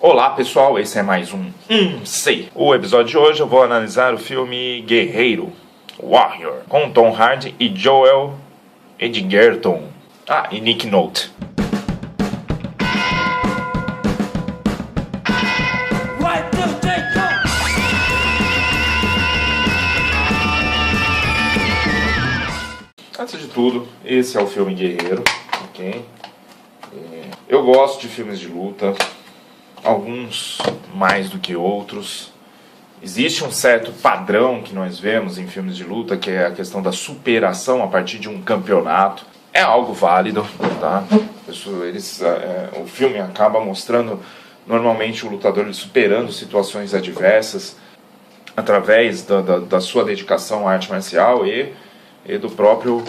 Olá pessoal, esse é mais um Sei. O episódio de hoje eu vou analisar o filme Guerreiro, Warrior, com Tom Hardy e Joel Edgerton. E Nick Nolte. Antes de tudo, esse é o filme Guerreiro, ok? Eu gosto de filmes de luta, alguns mais do que outros. Existe um certo padrão que nós vemos em filmes de luta, que é a questão da superação a partir de um campeonato. É algo válido, tá? O filme acaba mostrando normalmente o lutador superando situações adversas através da sua dedicação à arte marcial e do próprio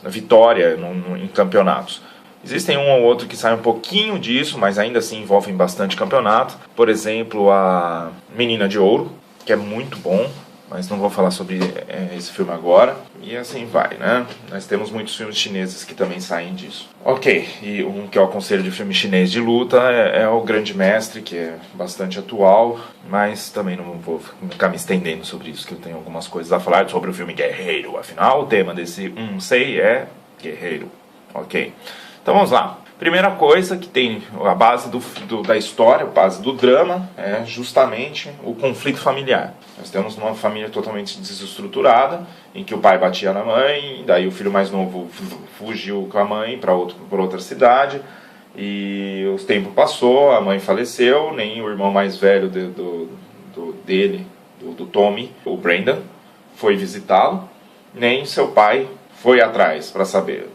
vitória em campeonatos. Existem um ou outro que sai um pouquinho disso, mas ainda assim envolvem bastante campeonato. Por exemplo, a Menina de Ouro, que é muito bom, mas não vou falar sobre esse filme agora. E assim vai, né? Nós temos muitos filmes chineses que também saem disso. Ok, e um que eu aconselho de filme chinês de luta é o Grande Mestre, que é bastante atual, mas também não vou ficar me estendendo sobre isso, que eu tenho algumas coisas a falar sobre o filme Guerreiro. Afinal, o tema desse Sei é Guerreiro. Ok. Então vamos lá. Primeira coisa que tem a base da história, a base do drama, é justamente o conflito familiar. Nós temos uma família totalmente desestruturada, em que o pai batia na mãe, daí o filho mais novo fugiu com a mãe para outra cidade, e o tempo passou, a mãe faleceu, nem o irmão mais velho do Tommy, o Brandon, foi visitá-lo, nem seu pai foi atrás para saber.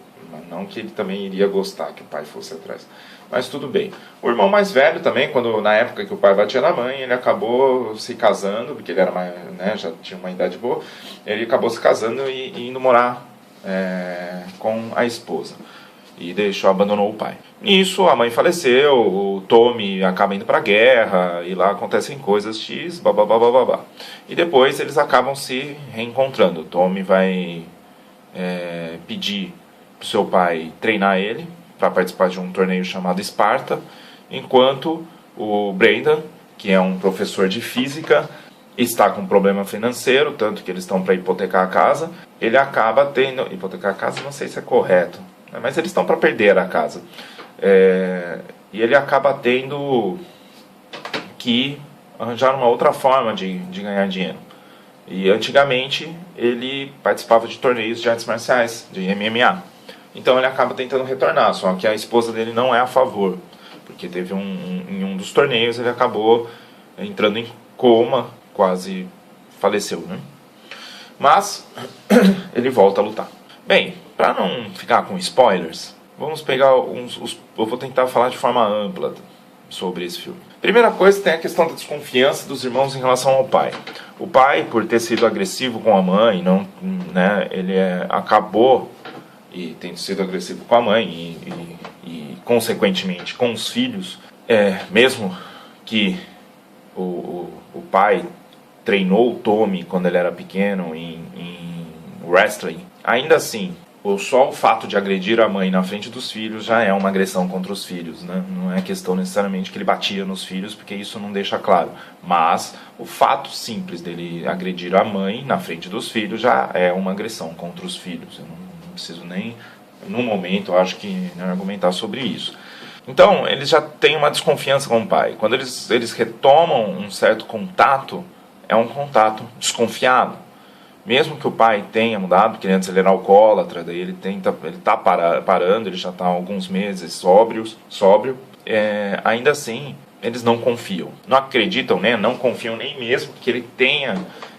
Não que ele também iria gostar que o pai fosse atrás. Mas tudo bem. O irmão mais velho também, na época que o pai batia na mãe, ele acabou se casando, porque ele era já tinha uma idade boa, ele acabou se casando e indo morar com a esposa. E abandonou o pai. Nisso, a mãe faleceu, o Tommy acaba indo pra guerra, e lá acontecem coisas X, babá. E depois eles acabam se reencontrando. O Tommy vai pedir pro seu pai treinar ele para participar de um torneio chamado Esparta, enquanto o Brandon, que é um professor de física, está com um problema financeiro, tanto que eles estão para hipotecar a casa. Ele acaba tendo... Hipotecar a casa não sei se é correto, mas eles estão para perder a casa. E ele acaba tendo que arranjar uma outra forma de ganhar dinheiro. E antigamente ele participava de torneios de artes marciais, de MMA. Então ele acaba tentando retornar, só que a esposa dele não é a favor, porque teve em um dos torneios ele acabou entrando em coma, quase faleceu, né? Mas ele volta a lutar. Bem, para não ficar com spoilers, vamos pegar eu vou tentar falar de forma ampla sobre esse filme. Primeira coisa, tem a questão da desconfiança dos irmãos em relação ao pai. O pai, por ter sido agressivo com a mãe, ele acabou e tendo sido agressivo com a mãe e consequentemente com os filhos, mesmo que o pai treinou o Tommy quando ele era pequeno em wrestling, ainda assim, só o fato de agredir a mãe na frente dos filhos já é uma agressão contra os filhos, né? Não é questão necessariamente que ele batia nos filhos, porque isso não deixa claro, mas o fato simples dele agredir a mãe na frente dos filhos já é uma agressão contra os filhos. Eu não preciso nem, no momento, acho que argumentar sobre isso. Então, eles já têm uma desconfiança com o pai. Quando eles retomam um certo contato, é um contato desconfiado. Mesmo que o pai tenha mudado, porque antes ele era alcoólatra, daí ele está parando, ele já está há alguns meses sóbrio, ainda assim, eles não confiam. Não acreditam, né? Não confiam nem mesmo que ele tenha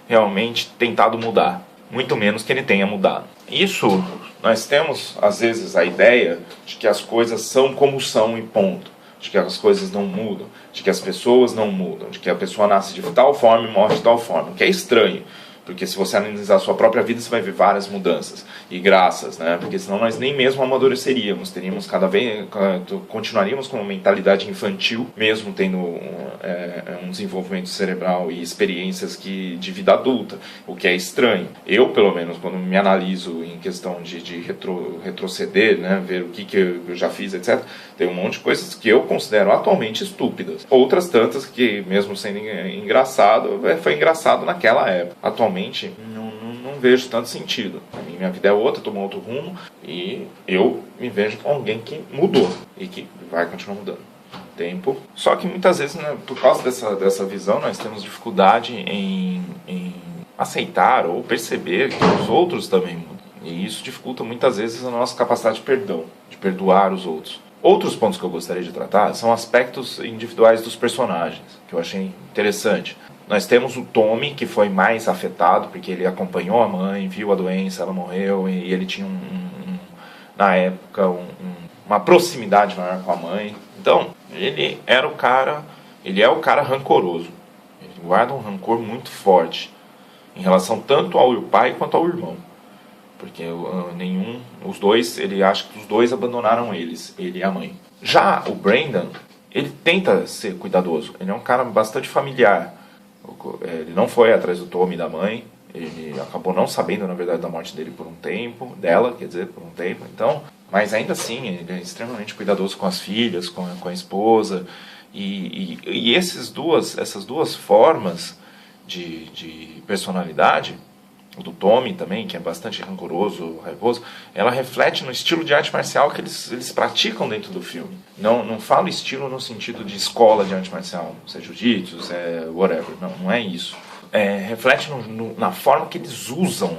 realmente tentado mudar. Muito menos que ele tenha mudado. Isso, nós temos, às vezes, a ideia de que as coisas são como são e ponto. De que as coisas não mudam, de que as pessoas não mudam, de que a pessoa nasce de tal forma e morre de tal forma. O que é estranho, Porque se você analisar a sua própria vida, você vai ver várias mudanças e graças, né? Porque senão nós nem mesmo amadureceríamos, teríamos cada vez, continuaríamos com uma mentalidade infantil, mesmo tendo um desenvolvimento cerebral e experiências de vida adulta, o que é estranho. Eu, pelo menos, quando me analiso em questão de retroceder, né, ver o que eu já fiz, etc., tem um monte de coisas que eu considero atualmente estúpidas. Outras tantas que, mesmo sendo engraçado, foi engraçado naquela época. Atualmente, não vejo tanto sentido. A minha vida é outra, tomou outro rumo, e eu me vejo como alguém que mudou e que vai continuar mudando. Tempo. Só que muitas vezes, né, por causa dessa visão, nós temos dificuldade em aceitar ou perceber que os outros também mudam. E isso dificulta muitas vezes a nossa capacidade de perdão, de perdoar os outros. Outros pontos que eu gostaria de tratar são aspectos individuais dos personagens, que eu achei interessante. Nós temos o Tommy, que foi mais afetado, porque ele acompanhou a mãe, viu a doença, ela morreu, e ele tinha, na época, uma proximidade maior com a mãe. Então, ele é o cara rancoroso. Ele guarda um rancor muito forte, em relação tanto ao pai quanto ao irmão. Porque os dois, ele acha que os dois abandonaram ele e a mãe. Já o Brandon, ele tenta ser cuidadoso. Ele é um cara bastante familiar. Ele não foi atrás do Tommy e da mãe. Ele acabou não sabendo, na verdade, da morte dele por um tempo. Dela, quer dizer, por um tempo. Então, mas ainda assim, ele é extremamente cuidadoso com as filhas, com a esposa. E essas duas formas de personalidade, o do Tommy também, que é bastante rancoroso, raivoso, ela reflete no estilo de arte marcial que eles praticam dentro do filme. Não falo estilo no sentido de escola de arte marcial, se é jiu-jitsu, se é whatever, não é isso. Reflete na forma que eles usam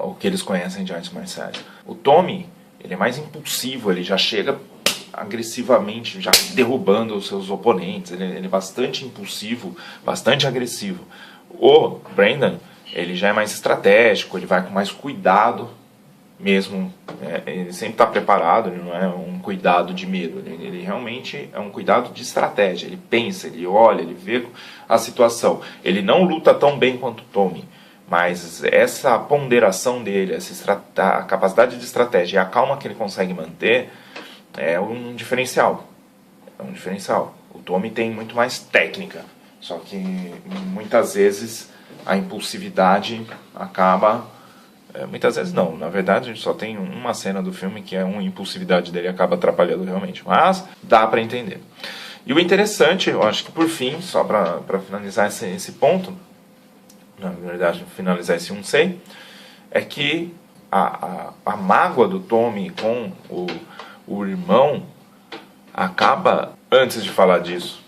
o que eles conhecem de artes marciais. O Tommy, ele é mais impulsivo, ele já chega agressivamente, já derrubando os seus oponentes, ele é bastante impulsivo, bastante agressivo. O Brandon, ele já é mais estratégico, ele vai com mais cuidado mesmo, ele sempre está preparado, ele não é um cuidado de medo, ele realmente é um cuidado de estratégia, ele pensa, ele olha, ele vê a situação. Ele não luta tão bem quanto o Tommy, mas essa ponderação dele, a capacidade de estratégia e a calma que ele consegue manter é um diferencial. O Tommy tem muito mais técnica, só que muitas vezes a impulsividade acaba... muitas vezes não, na verdade a gente só tem uma cena do filme que a impulsividade dele acaba atrapalhando realmente, mas dá para entender. E o interessante, eu acho que por fim, só para finalizar esse ponto, na verdade finalizar esse sei, é que a mágoa do Tommy com o irmão acaba, antes de falar disso,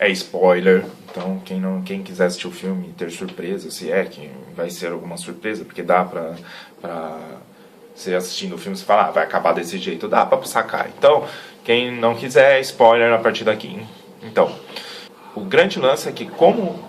é spoiler. Então, quem quiser assistir o filme e ter surpresa, se é que vai ser alguma surpresa, porque dá pra você assistindo o filme, você fala, vai acabar desse jeito, dá pra sacar. Então, quem não quiser, spoiler a partir daqui. Então, o grande lance é que como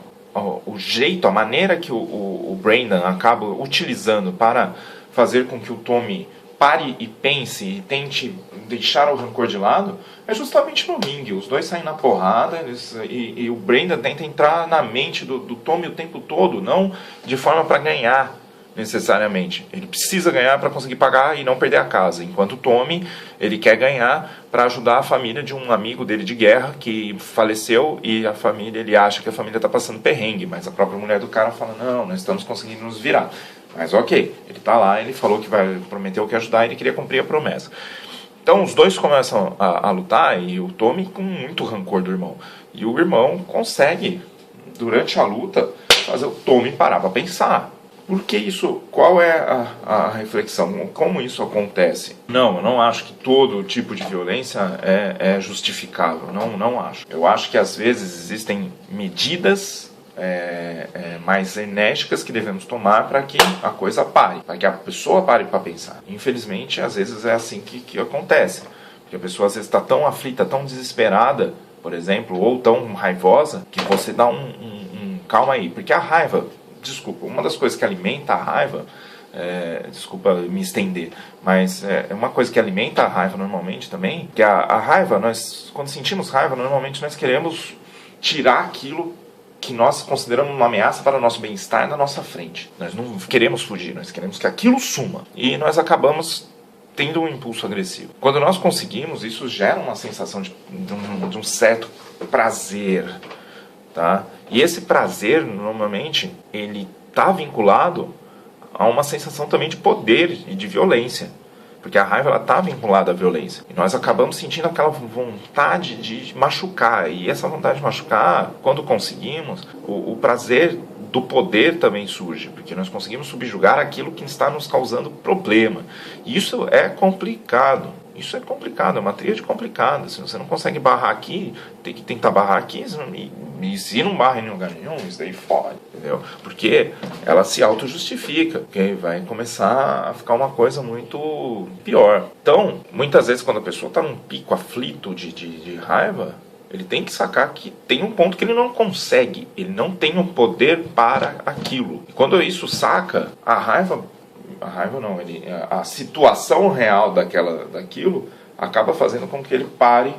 o jeito, a maneira que o Brandon acaba utilizando para fazer com que o Tommy pare e pense e tente deixar o rancor de lado, é justamente no ringue. Os dois saem na porrada e o Brandon tenta entrar na mente do Tommy o tempo todo, não de forma para ganhar necessariamente. Ele precisa ganhar para conseguir pagar e não perder a casa, enquanto o Tommy, ele quer ganhar para ajudar a família de um amigo dele de guerra que faleceu, e a família, ele acha que a família está passando perrengue, mas a própria mulher do cara fala, não, nós estamos conseguindo nos virar. Mas ok, ele está lá, ele falou que prometeu que ia ajudar, e ele queria cumprir a promessa. Então os dois começam a lutar, e o Tommy com muito rancor do irmão. E o irmão consegue, durante a luta, fazer o Tommy parar para pensar. Por que isso? Qual é a reflexão? Como isso acontece? Não, eu não acho que todo tipo de violência é justificável. Não acho. Eu acho que às vezes existem medidas mais enérgicas que devemos tomar para que a coisa pare, para que a pessoa pare para pensar. Infelizmente, às vezes é assim que acontece. Porque a pessoa às vezes está tão aflita, tão desesperada, por exemplo, ou tão raivosa, que você dá calma aí. Porque a raiva, desculpa, uma das coisas que alimenta a raiva, desculpa me estender, mas uma coisa que alimenta a raiva normalmente também, que a raiva, quando sentimos raiva, normalmente nós queremos tirar aquilo que nós consideramos uma ameaça para o nosso bem-estar na nossa frente. Nós não queremos fugir, nós queremos que aquilo suma. E nós acabamos tendo um impulso agressivo. Quando nós conseguimos, isso gera uma sensação de um certo prazer. Tá? E esse prazer, normalmente, ele está vinculado a uma sensação também de poder e de violência. Porque a raiva está vinculada à violência. E nós acabamos sentindo aquela vontade de machucar. E essa vontade de machucar, quando conseguimos, o prazer do poder também surge. Porque nós conseguimos subjugar aquilo que está nos causando problema. E isso é complicado. Isso é complicado, é uma tríade complicada. Se você não consegue barrar aqui, tem que tentar barrar aqui. E se não barra em lugar nenhum, isso daí fode, entendeu? Porque ela se auto-justifica, porque vai começar a ficar uma coisa muito pior. Então, muitas vezes quando a pessoa está num pico aflito de raiva, ele tem que sacar que tem um ponto que ele não consegue, ele não tem um poder para aquilo. E quando isso saca, a raiva não, a situação real daquilo acaba fazendo com que ele pare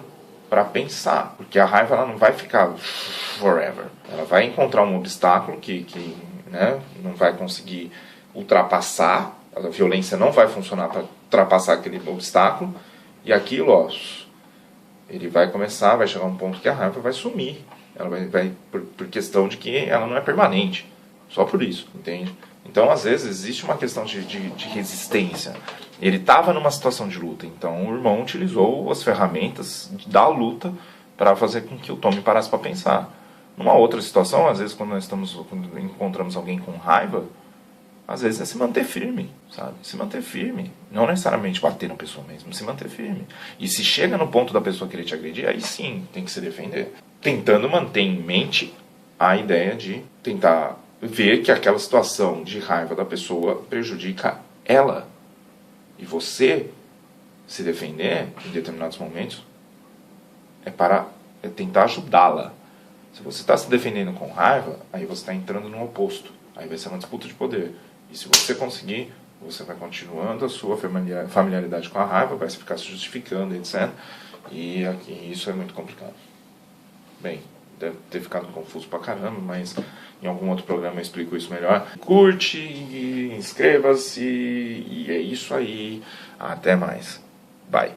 para pensar, porque a raiva ela não vai ficar forever, ela vai encontrar um obstáculo que né, não vai conseguir ultrapassar, a violência não vai funcionar para ultrapassar aquele obstáculo, e aquilo, ó, ele vai chegar a um ponto que a raiva vai sumir, ela vai por questão de que ela não é permanente, só por isso, entende? Então, às vezes, existe uma questão de resistência. Ele estava numa situação de luta, então o irmão utilizou as ferramentas da luta para fazer com que o Tommy parasse para pensar. Numa outra situação, às vezes, quando encontramos alguém com raiva, às vezes é se manter firme, sabe? Se manter firme. Não necessariamente bater na pessoa mesmo, se manter firme. E se chega no ponto da pessoa querer te agredir, aí sim, tem que se defender. Tentando manter em mente a ideia de tentar ver que aquela situação de raiva da pessoa prejudica ela. E você se defender em determinados momentos é tentar ajudá-la. Se você está se defendendo com raiva, aí você está entrando no oposto. Aí vai ser uma disputa de poder. E se você conseguir, você vai continuando a sua familiaridade com a raiva, vai ficar se justificando, etc. E isso é muito complicado. Bem, deve ter ficado confuso pra caramba, mas em algum outro programa eu explico isso melhor. Curte, inscreva-se, e é isso aí. Até mais. Bye.